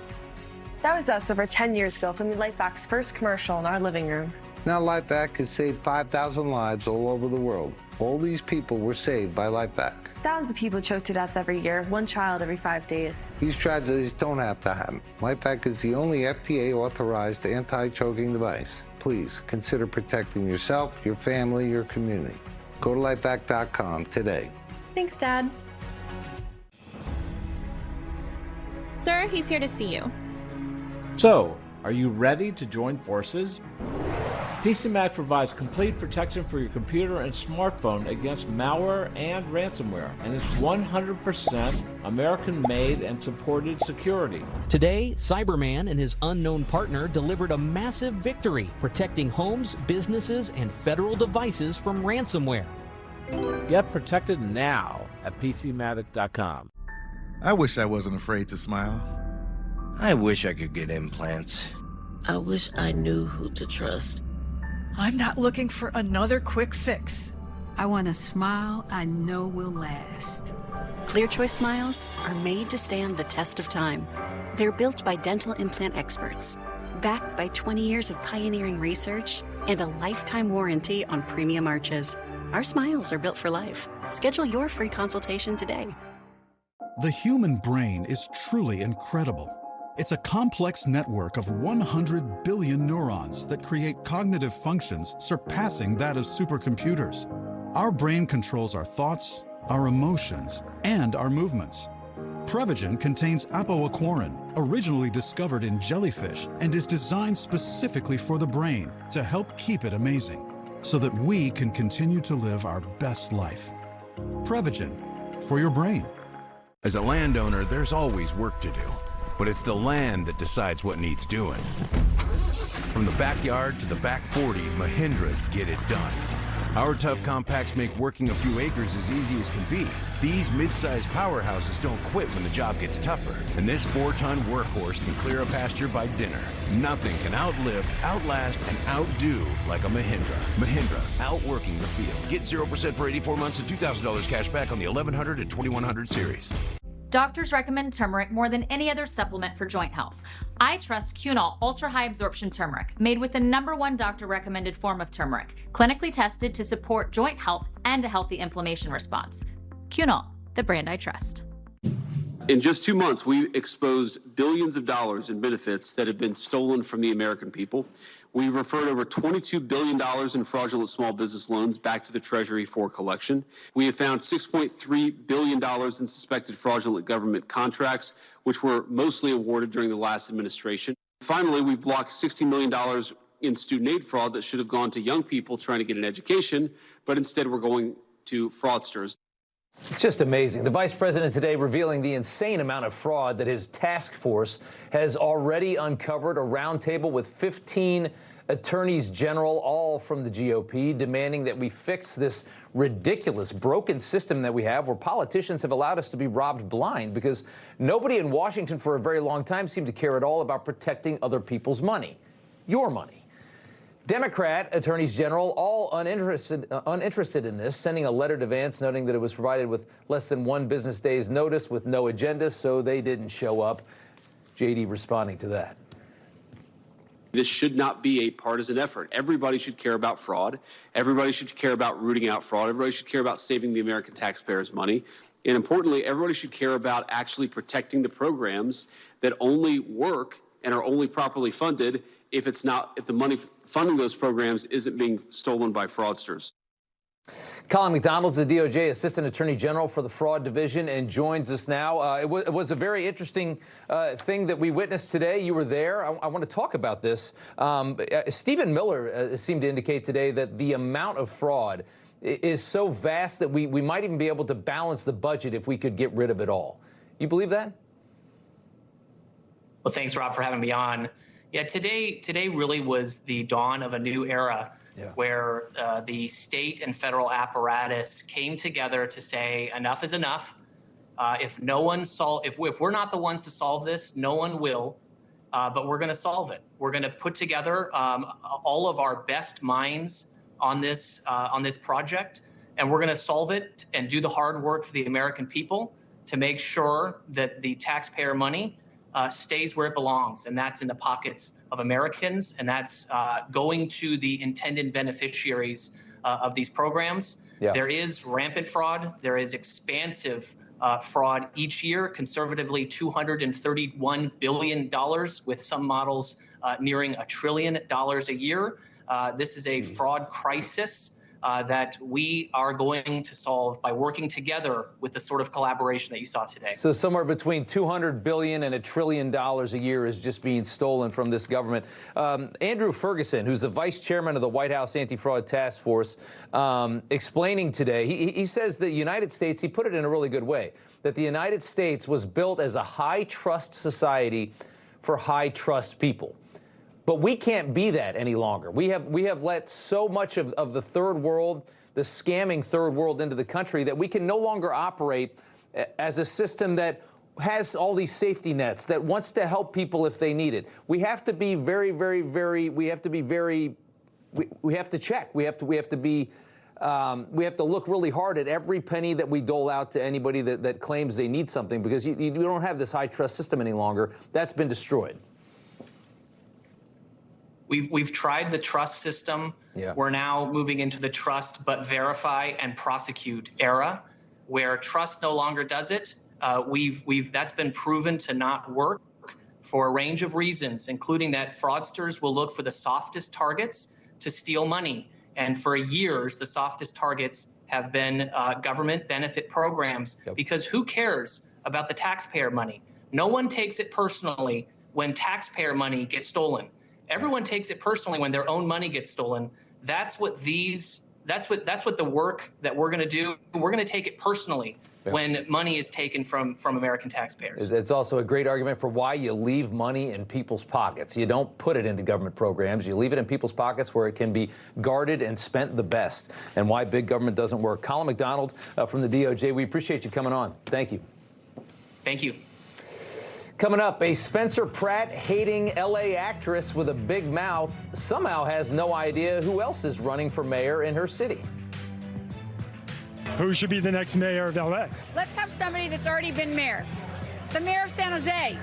That was us over 10 years ago filming LifeVac's first commercial in our living room. Now LifeVac has saved 5,000 lives all over the world. All these people were saved by LifeVac. Thousands of people choke to death every year, one child every 5 days. These tragedies don't have to happen. LifeVac is the only FDA-authorized anti-choking device. Please consider protecting yourself, your family, your community. Go to lifevac.com today. Thanks, Dad. Sir, he's here to see you. So, are you ready to join forces? PCMag provides complete protection for your computer and smartphone against malware and ransomware, and it's 100% American-made and supported security. Today, Cyberman and his unknown partner delivered a massive victory, protecting homes, businesses, and federal devices from ransomware. Get protected now at PCmatic.com. I wish I wasn't afraid to smile. I wish I could get implants. I wish I knew who to trust. I'm not looking for another quick fix. I want a smile I know will last. Clear Choice smiles are made to stand the test of time. They're built by dental implant experts, backed by 20 years of pioneering research and a lifetime warranty on premium arches. Our smiles are built for life. Schedule your free consultation today. The human brain is truly incredible. It's a complex network of 100 billion neurons that create cognitive functions surpassing that of supercomputers. Our brain controls our thoughts, our emotions, and our movements. Prevagen contains apoaquarin, originally discovered in jellyfish, and is designed specifically for the brain to help keep it amazing, so that we can continue to live our best life. Prevagen, for your brain. As a landowner, there's always work to do. But it's the land that decides what needs doing. From the backyard to the back 40, Mahindras get it done. Our tough compacts make working a few acres as easy as can be. These mid-sized powerhouses don't quit when the job gets tougher. And this 4-ton workhorse can clear a pasture by dinner. Nothing can outlive, outlast, and outdo like a Mahindra. Mahindra, outworking the field. Get 0% for 84 months and $2,000 cash back on the 1100 and 2100 series. Doctors recommend turmeric more than any other supplement for joint health. I trust Cunol Ultra High Absorption Turmeric, made with the #1 doctor recommended form of turmeric, clinically tested to support joint health and a healthy inflammation response. Cunol, the brand I trust. In just 2 months, we exposed billions of dollars in benefits that have been stolen from the American people. We referred over $22 billion in fraudulent small business loans back to the Treasury for collection. We have found $6.3 billion in suspected fraudulent government contracts, which were mostly awarded during the last administration. Finally, we blocked $60 million in student aid fraud that should have gone to young people trying to get an education, but instead we're going to fraudsters. It's just amazing. The vice president today revealing the insane amount of fraud that his task force has already uncovered. A roundtable with 15 attorneys general, all from the GOP, demanding that we fix this ridiculous, broken system that we have where politicians have allowed us to be robbed blind because nobody in Washington for a very long time seemed to care at all about protecting other people's money, your money. Democrat attorneys general all uninterested in this, sending a letter to Vance noting that it was provided with less than 1 business day's notice with no agenda, so they didn't show up. JD responding to that. This should not be a partisan effort. Everybody should care about fraud. Everybody should care about rooting out fraud. Everybody should care about saving the American taxpayers' money. And importantly, everybody should care about actually protecting the programs that only work and are only properly funded if the money funding those programs isn't being stolen by fraudsters. Colin McDonald's the DOJ Assistant Attorney General for the Fraud Division and joins us now. It was a very interesting thing that we witnessed today. You were there. I want to talk about this. Stephen Miller seemed to indicate today that the amount of fraud is so vast that we might even be able to balance the budget if we could get rid of it all. You believe that? Well, thanks, Rob, for having me on. Yeah, today really was the dawn of a new era where the state and federal apparatus came together to say enough is enough. If we're not the ones to solve this, no one will. but we're going to solve it. We're going to put together all of our best minds on this project, and we're going to solve it and do the hard work for the American people to make sure that the taxpayer money stays where it belongs, and that's in the pockets of Americans, and that's going to the intended beneficiaries of these programs. Yeah. There is rampant fraud. There is expansive fraud each year, conservatively $231 billion, with some models nearing $1 trillion a year. This is a fraud crisis that we are going to solve by working together with the sort of collaboration that you saw today. So somewhere between $200 billion and $1 trillion a year is just being stolen from this government. Andrew Ferguson, who's the vice chairman of the White House Anti-Fraud Task Force, explaining today, he says the United States, he put it in a really good way, that the United States was built as a high-trust society for high-trust people. But we can't be that any longer. We have let so much of the third world, the scamming third world, into the country that we can no longer operate as a system that has all these safety nets, that wants to help people if they need it. We have to be very, very, very, we have to check. We have to look really hard at every penny that we dole out to anybody that claims they need something, because you don't have this high trust system any longer. That's been destroyed. We've tried the trust system. Yeah. We're now moving into the trust but verify and prosecute era, where trust no longer does it. That's been proven to not work for a range of reasons, including that fraudsters will look for the softest targets to steal money. And for years, the softest targets have been government benefit programs, because who cares about the taxpayer money? No one takes it personally when taxpayer money gets stolen. Everyone takes it personally when their own money gets stolen. That's what the work that we're going to do. We're going to take it personally when money is taken from American taxpayers. It's also a great argument for why you leave money in people's pockets. You don't put it into government programs. You leave it in people's pockets where it can be guarded and spent the best, and why big government doesn't work. Colin McDonald from the DOJ, we appreciate you coming on. Thank you. Thank you. Coming up, a Spencer Pratt-hating L.A. actress with a big mouth somehow has no idea who else is running for mayor in her city. Who should be the next mayor of L.A.? Let's have somebody that's already been mayor. The mayor of San Jose.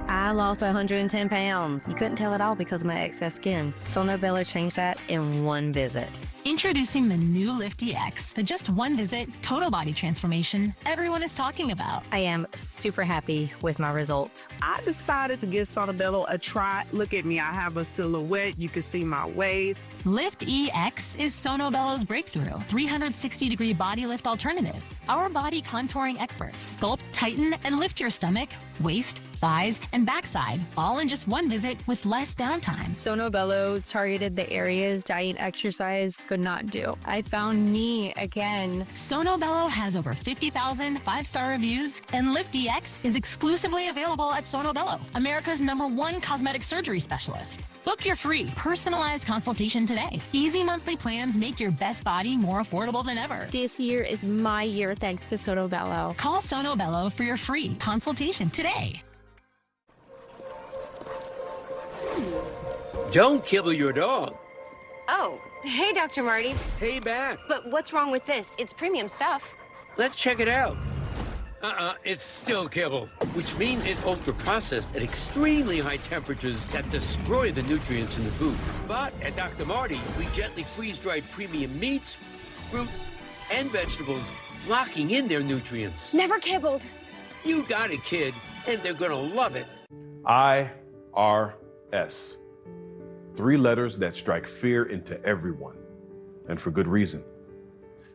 I lost 110 pounds. You couldn't tell at all because of my excess skin. Sono Bello changed that in one visit. Introducing the new Lift EX, the just one visit, total body transformation everyone is talking about. I am super happy with my results. I decided to give Sono Bello a try. Look at me, I have a silhouette. You can see my waist. Lift EX is Sono Bello's breakthrough 360-degree body lift alternative. Our body contouring experts sculpt, tighten, and lift your stomach, waist, thighs, and backside, all in just one visit with less downtime. Sono Bello targeted the areas diet exercise could not do. I found me again. Sono Bello has over 50,000 five-star reviews, and Lift EX is exclusively available at Sono Bello, America's #1 cosmetic surgery specialist. Book your free, personalized consultation today. Easy monthly plans make your best body more affordable than ever. This year is my year thanks to Sono Bello. Call Sono Bello for your free consultation today. Don't kibble your dog. Oh, hey, Dr. Marty. Hey, back. But what's wrong with this? It's premium stuff. Let's check it out. It's still kibble, which means it's ultra-processed at extremely high temperatures that destroy the nutrients in the food. But at Dr. Marty, we gently freeze-dried premium meats, fruits, and vegetables, locking in their nutrients. Never kibbled. You got it, kid, and they're gonna love it. IRS. 3 letters that strike fear into everyone, and for good reason.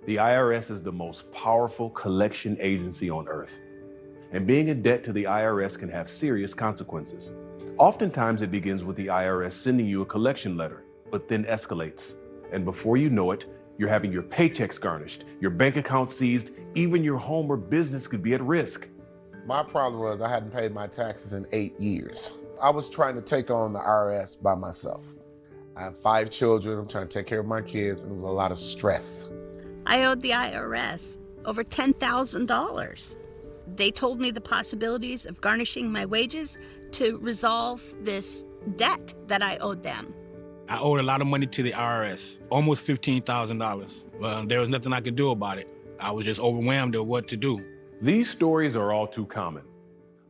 The IRS is the most powerful collection agency on earth, and being in debt to the IRS can have serious consequences. Oftentimes it begins with the IRS sending you a collection letter, but then escalates, and before you know it, you're having your paychecks garnished, your bank account seized, even your home or business could be at risk. My problem was I hadn't paid my taxes in 8 years. I was trying to take on the IRS by myself. I have 5 children, I'm trying to take care of my kids, and it was a lot of stress. I owed the IRS over $10,000. They told me the possibilities of garnishing my wages to resolve this debt that I owed them. I owed a lot of money to the IRS, almost $15,000. Well, there was nothing I could do about it. I was just overwhelmed at what to do. These stories are all too common.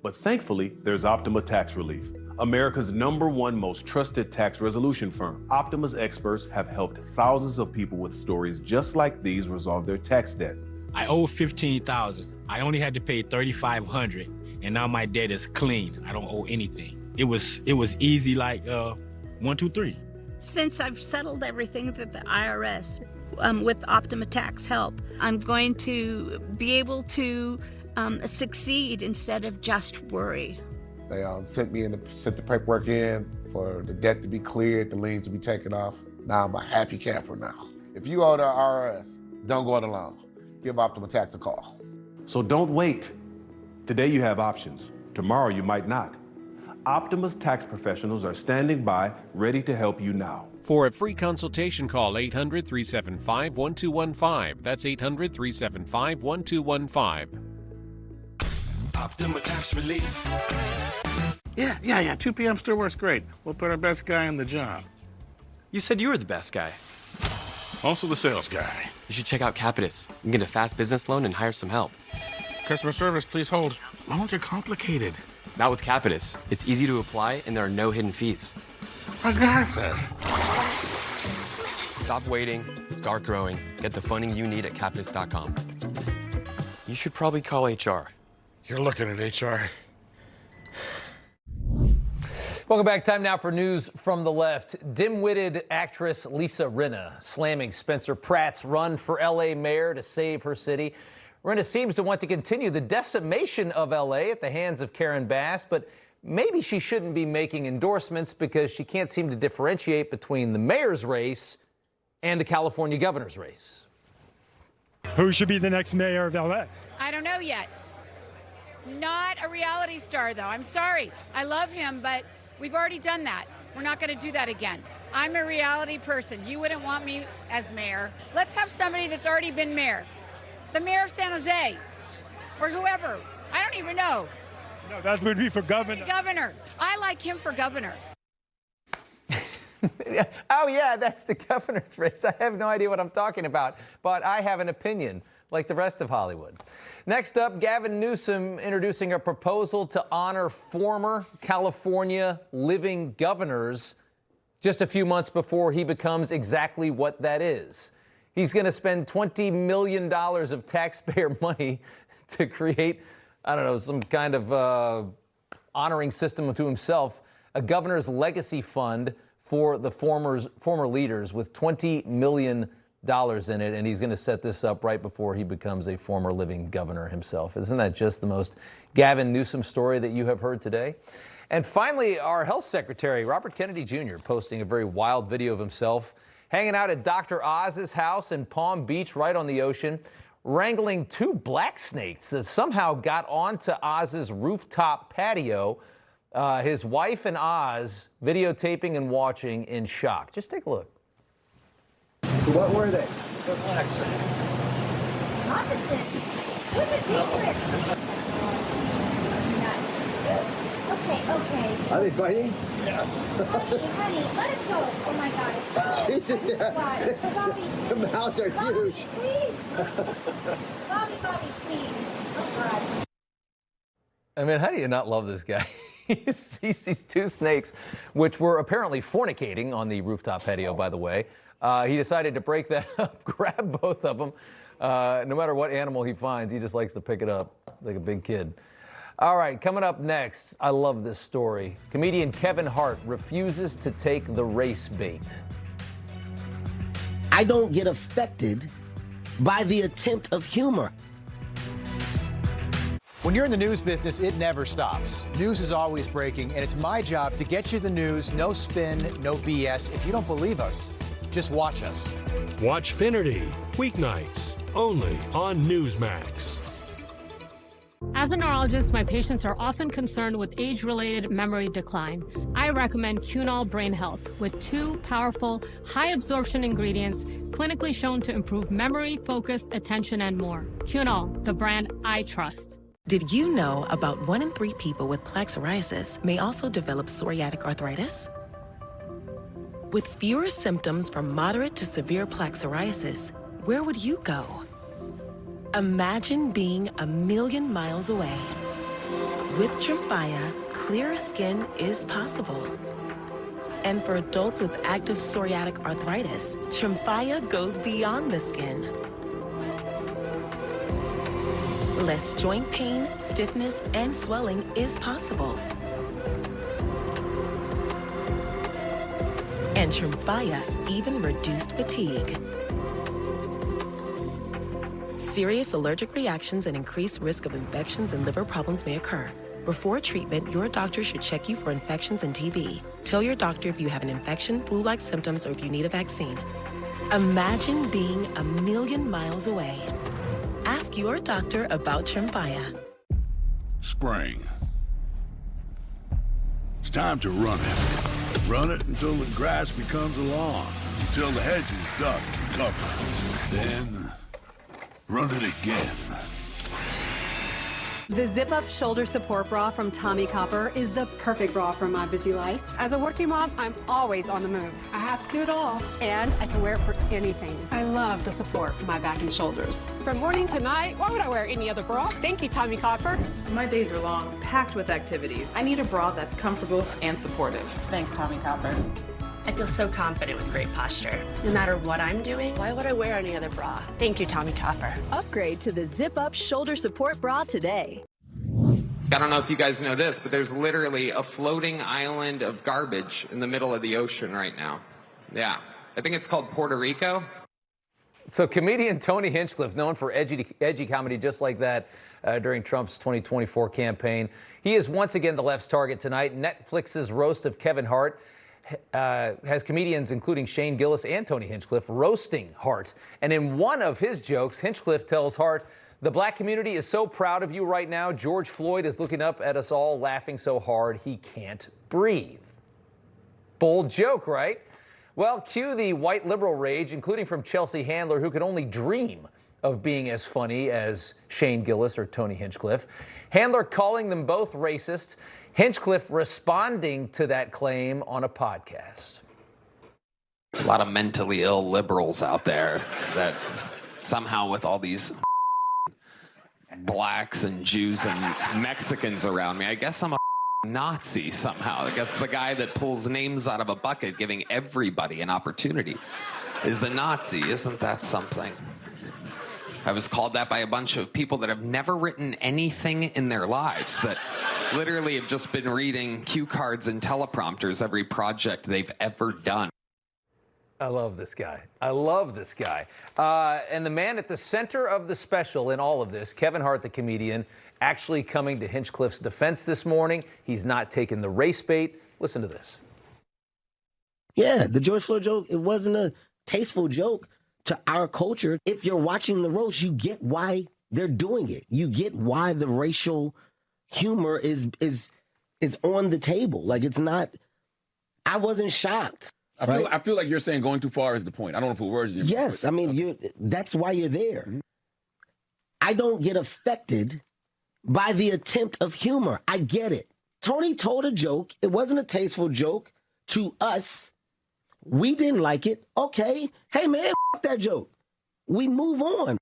But thankfully, there's Optima Tax Relief, America's #1 most trusted tax resolution firm. Optima's experts have helped thousands of people with stories just like these resolve their tax debt. I owe $15,000. I only had to pay $3,500, and now my debt is clean. I don't owe anything. It was easy, like 1, 2, 3. Since I've settled everything with the IRS, with Optima Tax help, I'm going to be able to succeed instead of just worry. They sent the paperwork in for the debt to be cleared, the liens to be taken off. Now I'm a happy camper now. If you owe the IRS, don't go it alone. Give Optima Tax a call. So don't wait. Today you have options. Tomorrow you might not. Optima's tax professionals are standing by, ready to help you now. For a free consultation, call 800-375-1215. That's 800-375-1215. Optima Tax Relief. Yeah. 2 p.m. still works great. We'll put our best guy on the job. You said you were the best guy. Also the sales guy. You should check out Capitus. You can get a fast business loan and hire some help. Customer service, please hold. Loans are complicated. Not with Capitus. It's easy to apply and there are no hidden fees. I got this. Stop waiting, start growing. Get the funding you need at Capitus.com. You should probably call HR. You're looking at HR. Welcome back. Time now for news from the left. Dim-witted actress Lisa Rinna slamming Spencer Pratt's run for L.A. mayor to save her city. Rinna seems to want to continue the decimation of L.A. at the hands of Karen Bass, but maybe she shouldn't be making endorsements because she can't seem to differentiate between the mayor's race and the California governor's race. Who should be the next mayor of L.A.? I don't know yet. Not a reality star, though. I'm sorry. I love him, but we've already done that. We're not going to do that again. I'm a reality person. You wouldn't want me as mayor. Let's have somebody that's already been mayor. The mayor of San Jose, or whoever. I don't even know. No, that would be for governor. Governor. I like him for governor. Oh, yeah, that's the governor's race. I have no idea what I'm talking about, but I have an opinion, like the rest of Hollywood. Next up, Gavin Newsom introducing a proposal to honor former California living governors just a few months before he becomes exactly what that is. He's going to spend $20 million of taxpayer money to create, I don't know, some kind of honoring system to himself, a governor's legacy fund for the former leaders with $20 million in it, and he's going to set this up right before he becomes a former living governor himself. Isn't that just the most Gavin Newsom story that you have heard today? And finally, our health secretary, Robert Kennedy Jr., posting a very wild video of himself hanging out at Dr. Oz's house in Palm Beach, right on the ocean, wrangling 2 black snakes that somehow got onto Oz's rooftop patio. His wife and Oz videotaping and watching in shock. Just take a look. So what were they? They're black snakes. Moccasins. Who's it dangerous? Okay. Are they fighting? Yeah. Honey, let us go. Oh my God. Jesus, the mouths are huge. Please. Bobby, please. Oh God. I mean, how do you not love this guy? He sees 2 snakes, which were apparently fornicating on the rooftop patio, by the way. He decided to break that up, grab both of them. No matter what animal he finds, he just likes to pick it up like a big kid. All right, coming up next, I love this story. Comedian Kevin Hart refuses to take the race bait. I don't get affected by the attempt of humor. When you're in the news business, it never stops. News is always breaking, and it's my job to get you the news, no spin, no BS. If you don't believe us, just watch us. Watch Finnerty, weeknights, only on Newsmax. As a neurologist, my patients are often concerned with age-related memory decline. I recommend Cunol Brain Health with 2 powerful, high-absorption ingredients clinically shown to improve memory, focus, attention, and more. Cunol, the brand I trust. Did you know about 1 in 3 people with plaque psoriasis may also develop psoriatic arthritis? With fewer symptoms from moderate to severe plaque psoriasis, where would you go? Imagine being 1,000,000 miles away. With Tremfya, clearer skin is possible. And for adults with active psoriatic arthritis, Tremfya goes beyond the skin. Less joint pain, stiffness, and swelling is possible. And Tremfya even reduced fatigue. Serious allergic reactions and increased risk of infections and liver problems may occur. Before treatment, your doctor should check you for infections and TB. Tell your doctor if you have an infection, flu-like symptoms, or if you need a vaccine. Imagine being 1,000,000 miles away. Ask your doctor about Tremfya. Spring. It's time to run it. Run it until the grass becomes a lawn, until the hedges duck and cover. Then, run it again. The zip-up shoulder support bra from Tommy Copper is the perfect bra for my busy life. As a working mom, I'm always on the move. I have to do it all, and I can wear it for anything. I love the support for my back and shoulders. From morning to night, why would I wear any other bra? Thank you, Tommy Copper. My days are long, packed with activities. I need a bra that's comfortable and supportive. Thanks, Tommy Copper. I feel so confident with great posture. No matter what I'm doing, why would I wear any other bra? Thank you, Tommy Copper. Upgrade to the zip-up shoulder support bra today. I don't know if you guys know this, but there's literally a floating island of garbage in the middle of the ocean right now. Yeah, I think it's called Puerto Rico. So comedian Tony Hinchcliffe, known for edgy comedy just like that during Trump's 2024 campaign. He is once again the left's target tonight. Netflix's roast of Kevin Hart has comedians including Shane Gillis and Tony Hinchcliffe roasting Hart. And in one of his jokes, Hinchcliffe tells Hart, "The black community is so proud of you right now. George Floyd is looking up at us all, laughing so hard he can't breathe." Bold joke, right? Well, cue the white liberal rage, including from Chelsea Handler, who could only dream of being as funny as Shane Gillis or Tony Hinchcliffe. Handler calling them both racist. Hinchcliffe responding to that claim on a podcast. A lot of mentally ill liberals out there that somehow with all these blacks and Jews and Mexicans around me, I guess I'm a Nazi somehow. I guess the guy that pulls names out of a bucket giving everybody an opportunity is a Nazi. Isn't that something? I was called that by a bunch of people that have never written anything in their lives, that literally have just been reading cue cards and teleprompters every project they've ever done. I love this guy. I love this guy. And the man at the center of the special in all of this, Kevin Hart, the comedian, actually coming to Hinchcliffe's defense this morning. He's not taking the race bait. Listen to this. Yeah, the George Floyd joke, it wasn't a tasteful joke to our culture. If you're watching the roast, you get why they're doing it. You get why the racial humor is on the table. Like, it's not, I wasn't shocked. I feel like you're saying going too far is the point. I don't want to put words in your mouth. Yes, I mean, that's why you're there. Mm-hmm. I don't get affected by the attempt of humor. I get it. Tony told a joke. It wasn't a tasteful joke to us. We didn't like it. Okay. Hey, man, f that joke. We move on.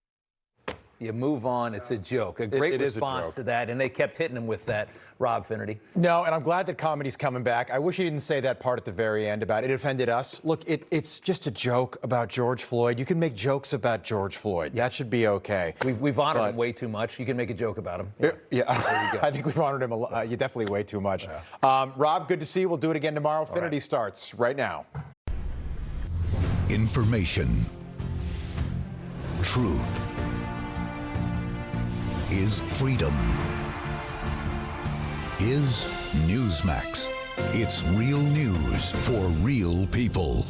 You move on. It's a joke. A great response to that. And they kept hitting him with that, Rob Finnerty. No, and I'm glad that comedy's coming back. I wish he didn't say that part at the very end about it offended us. Look, it's just a joke about George Floyd. You can make jokes about George Floyd. That should be okay. We've honored him way too much. You can make a joke about him. Yeah. I think we've honored him a lot. You definitely way too much. Yeah. Rob, good to see you. We'll do it again tomorrow. Finnerty starts right now. Information. Truth is freedom. Is Newsmax. It's real news for real people.